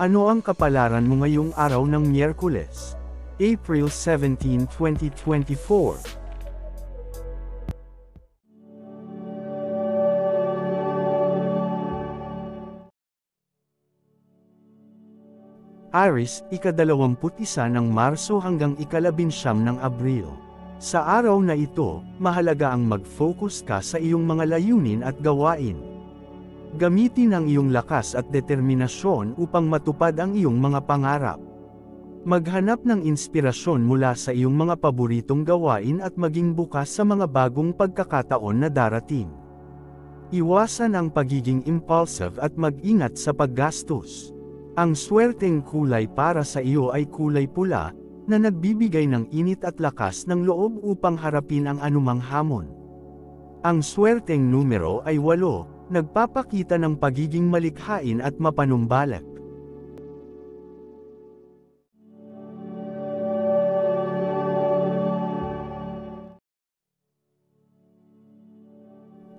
Ano ang kapalaran mo ngayong araw ng Miyerkules, April 17, 2024? Aries, ika-21 ng Marso hanggang ika-19 ng Abril. Sa araw na ito, mahalaga ang mag-focus ka sa iyong mga layunin at gawain. Gamitin ang iyong lakas at determinasyon upang matupad ang iyong mga pangarap. Maghanap ng inspirasyon mula sa iyong mga paboritong gawain at maging bukas sa mga bagong pagkakataon na darating. Iwasan ang pagiging impulsive at mag-ingat sa paggastos. Ang swerteng kulay para sa iyo ay kulay pula, na nagbibigay ng init at lakas ng loob upang harapin ang anumang hamon. Ang swerteng numero ay 8, nagpapakita ng pagiging malikhain at mapanumbalik.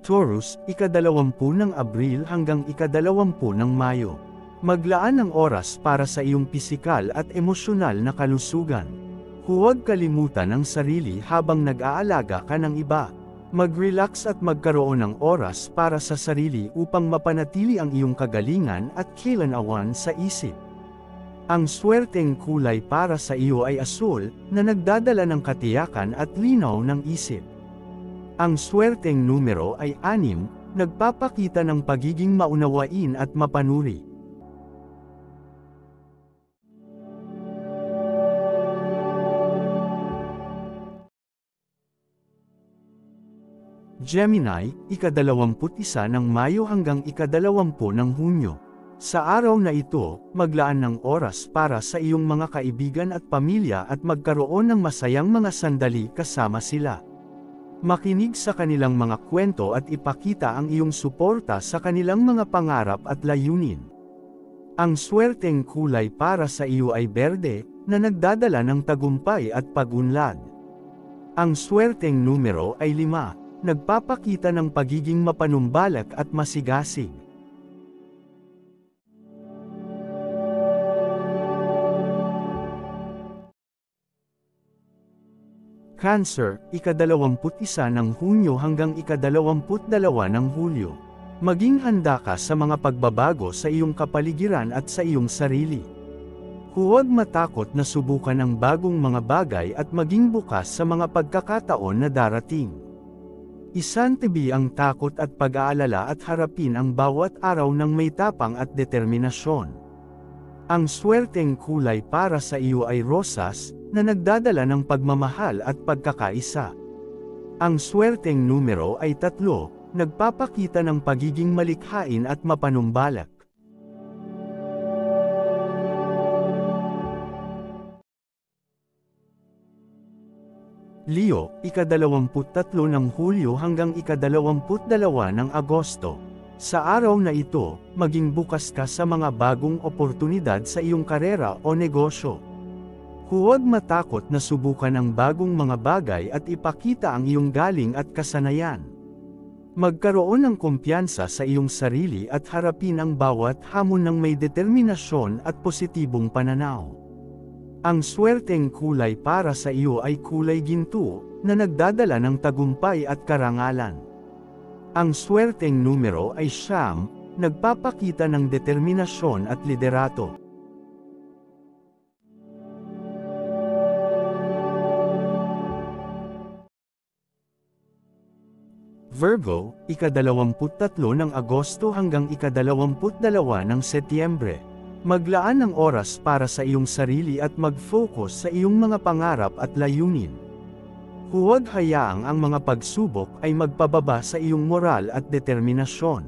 Taurus, ika-20 ng Abril hanggang ika-20 ng Mayo. Maglaan ng oras para sa iyong pisikal at emosyonal na kalusugan. Huwag kalimutan ang sarili habang nag-aalaga ka ng iba. Mag-relax at magkaroon ng oras para sa sarili upang mapanatili ang iyong kagalingan at kalinawaan sa isip. Ang swerteng kulay para sa iyo ay asul, na nagdadala ng katiyakan at linaw ng isip. Ang swerteng numero ay 6, nagpapakita ng pagiging maunawain at mapanuri. Gemini, ika-21 ng Mayo hanggang ika-20 ng Hunyo. Sa araw na ito, maglaan ng oras para sa iyong mga kaibigan at pamilya at magkaroon ng masayang mga sandali kasama sila. Makinig sa kanilang mga kwento at ipakita ang iyong suporta sa kanilang mga pangarap at layunin. Ang swerteng kulay para sa iyo ay berde, na nagdadala ng tagumpay at pag-unlad. Ang swerteng numero ay 5, nagpapakita ng pagiging mapanumbalak at masigasig. Cancer, ika-21 ng Hunyo hanggang ika-22 ng Hulyo. Maging handa ka sa mga pagbabago sa iyong kapaligiran at sa iyong sarili. Huwag matakot na subukan ang bagong mga bagay at maging bukas sa mga pagkakataon na darating. Isantabi ang takot at pag-aalala at harapin ang bawat araw ng may tapang at determinasyon. Ang swerteng kulay para sa iyo ay rosas, na nagdadala ng pagmamahal at pagkakaisa. Ang swerteng numero ay 3, nagpapakita ng pagiging malikhain at mapanumbalak. Leo, ika-23 ng Hulyo hanggang ika-22 ng Agosto. Sa araw na ito, maging bukas ka sa mga bagong oportunidad sa iyong karera o negosyo. Huwag matakot na subukan ang bagong mga bagay at ipakita ang iyong galing at kasanayan. Magkaroon ng kumpiyansa sa iyong sarili at harapin ang bawat hamon ng may determinasyon at positibong pananaw. Ang swerteng kulay para sa iyo ay kulay ginto, na nagdadala ng tagumpay at karangalan. Ang swerteng numero ay 9, nagpapakita ng determinasyon at liderato. Virgo, ika-23 ng Agosto hanggang ika-22 ng Setyembre. Maglaan ng oras para sa iyong sarili at mag-focus sa iyong mga pangarap at layunin. Huwag hayaang ang mga pagsubok ay magpababa sa iyong moral at determinasyon.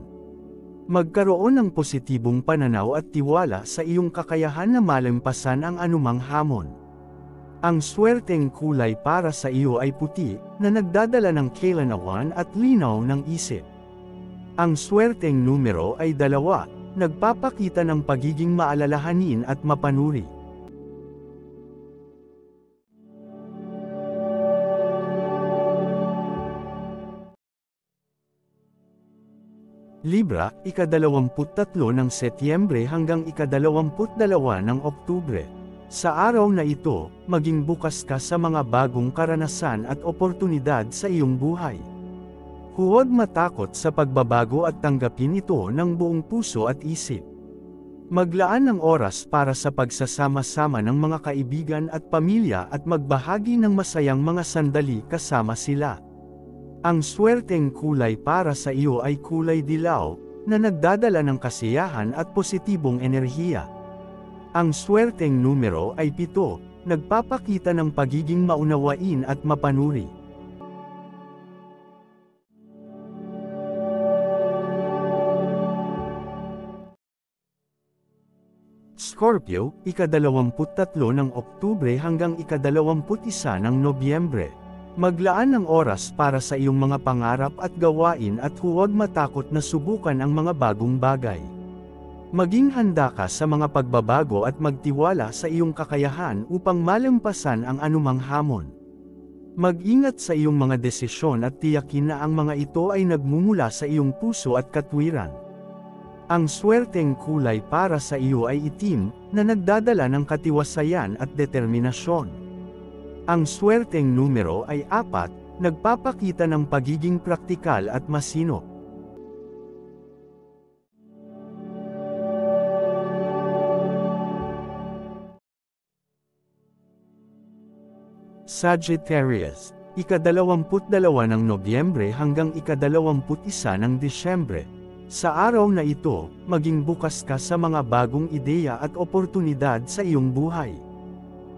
Magkaroon ng positibong pananaw at tiwala sa iyong kakayahan na malampasan ang anumang hamon. Ang swerteng kulay para sa iyo ay puti, na nagdadala ng kalinawaan at linaw ng isip. Ang swerteng numero ay 2, nagpapakita ng pagiging maalalahanin at mapanuri. Libra, ika-23 ng Setyembre hanggang ika-22 ng Oktubre. Sa araw na ito, maging bukas ka sa mga bagong karanasan at oportunidad sa iyong buhay. Huwag matakot sa pagbabago at tanggapin ito ng buong puso at isip. Maglaan ng oras para sa pagsasama-sama ng mga kaibigan at pamilya at magbahagi ng masayang mga sandali kasama sila. Ang swerteng kulay para sa iyo ay kulay dilaw, na nagdadala ng kasiyahan at positibong enerhiya. Ang swerteng numero ay 7, nagpapakita ng pagiging maunawain at mapanuri. Scorpio, ika-23 ng Oktubre hanggang ika-21 ng Nobyembre. Maglaan ng oras para sa iyong mga pangarap at gawain at huwag matakot na subukan ang mga bagong bagay. Maging handa ka sa mga pagbabago at magtiwala sa iyong kakayahan upang malampasan ang anumang hamon. Mag-ingat sa iyong mga desisyon at tiyakin na ang mga ito ay nagmumula sa iyong puso at katwiran. Ang swerteng kulay para sa iyo ay itim, na nagdadala ng katiwasayan at determinasyon. Ang swerteng numero ay 4, nagpapakita ng pagiging praktikal at masinop. Sagittarius, ika-22 ng Nobyembre hanggang ika-21 ng Disyembre. Sa araw na ito, maging bukas ka sa mga bagong ideya at oportunidad sa iyong buhay.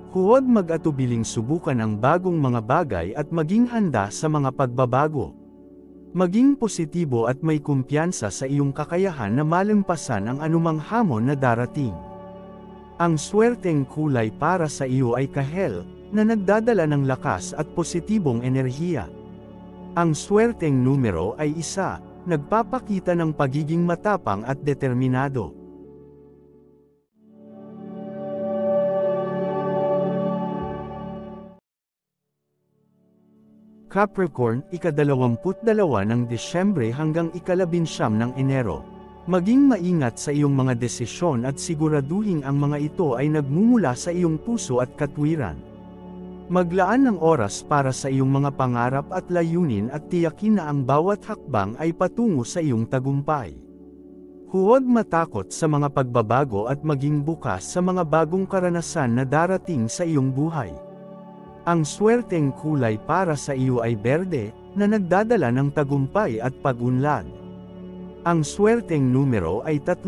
Huwag mag-atubiling subukan ang bagong mga bagay at maging handa sa mga pagbabago. Maging positibo at may kumpiyansa sa iyong kakayahan na malampasan ang anumang hamon na darating. Ang swerteng kulay para sa iyo ay kahel, na nagdadala ng lakas at positibong enerhiya. Ang swerteng numero ay 1, nagpapakita ng pagiging matapang at determinado. Capricorn, ika-22 ng Disyembre hanggang ika-19 ng Enero. Maging maingat sa iyong mga desisyon at siguraduhin ang mga ito ay nagmumula sa iyong puso at katwiran. Maglaan ng oras para sa iyong mga pangarap at layunin at tiyakin na ang bawat hakbang ay patungo sa iyong tagumpay. Huwag matakot sa mga pagbabago at maging bukas sa mga bagong karanasan na darating sa iyong buhay. Ang swerteng kulay para sa iyo ay berde, na nagdadala ng tagumpay at pag-unlad. Ang swerteng numero ay 3,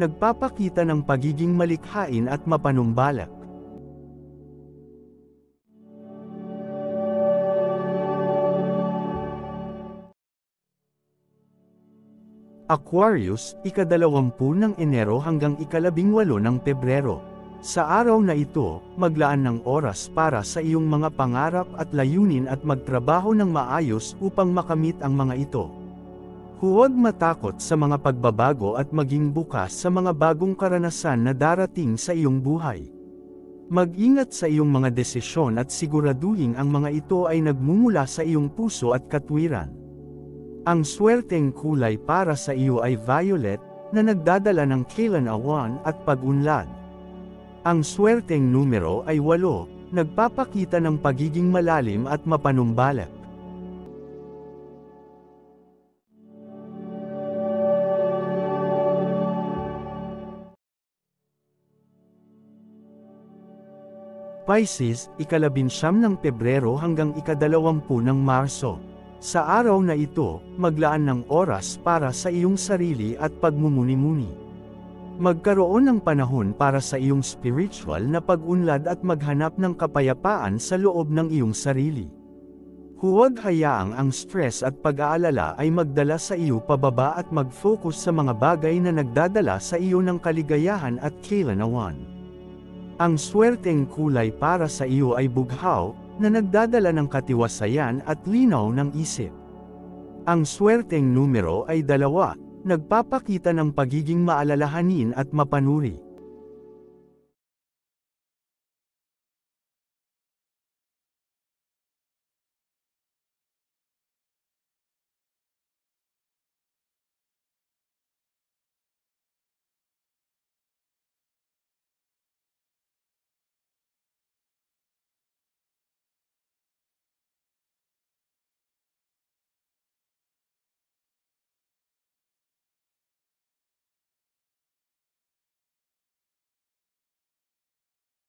nagpapakita ng pagiging malikhain at mapanumbalik. Aquarius, ika-20 ng Enero hanggang ika-18 ng Pebrero. Sa araw na ito, maglaan ng oras para sa iyong mga pangarap at layunin at magtrabaho ng maayos upang makamit ang mga ito. Huwag matakot sa mga pagbabago at maging bukas sa mga bagong karanasan na darating sa iyong buhay. Mag-ingat sa iyong mga desisyon at siguraduhin ang mga ito ay nagmumula sa iyong puso at katwiran. Ang swerteng kulay para sa iyo ay violet, na nagdadala ng kailanawan at pag-unlad. Ang swerteng numero ay 8, nagpapakita ng pagiging malalim at mapanumbalik. Pisces, ika-19 ng Pebrero hanggang ika-20 ng Marso. Sa araw na ito, maglaan ng oras para sa iyong sarili at pagmumuni-muni. Magkaroon ng panahon para sa iyong spiritual na pag-unlad at maghanap ng kapayapaan sa loob ng iyong sarili. Huwag hayaang ang stress at pag-aalala ay magdala sa iyo pababa at mag-focus sa mga bagay na nagdadala sa iyo ng kaligayahan at kailanawan. Ang swerteng kulay para sa iyo ay bughaw, na nagdadala ng katiwasayan at linaw ng isip. Ang swerteng numero ay 2, nagpapakita ng pagiging maalalahanin at mapanuri.